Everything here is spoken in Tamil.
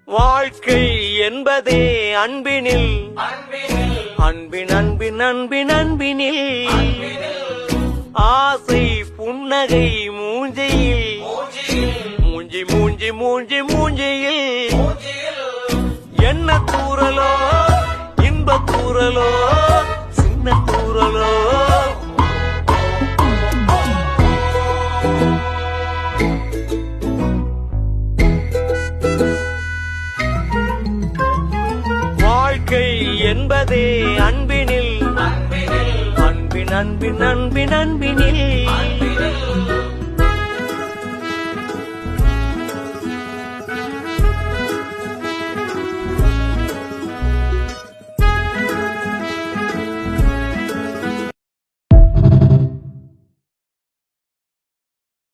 வாழ்க்கை என்பதே அன்பினில் அன்பின் அன்பின் அன்பின் அன்பினில் ஆசை புன்னகை மூஞ்சியில் மூஞ்சி மூஞ்சி மூஞ்சி மூஞ்சியில் என்ன தூரலோ இன்ப தூரலோ சின்ன தூரலோ வாழ்க்கை என்பதே அன்பினில் அன்பின் அன்பின் அன்பின் அன்பினில்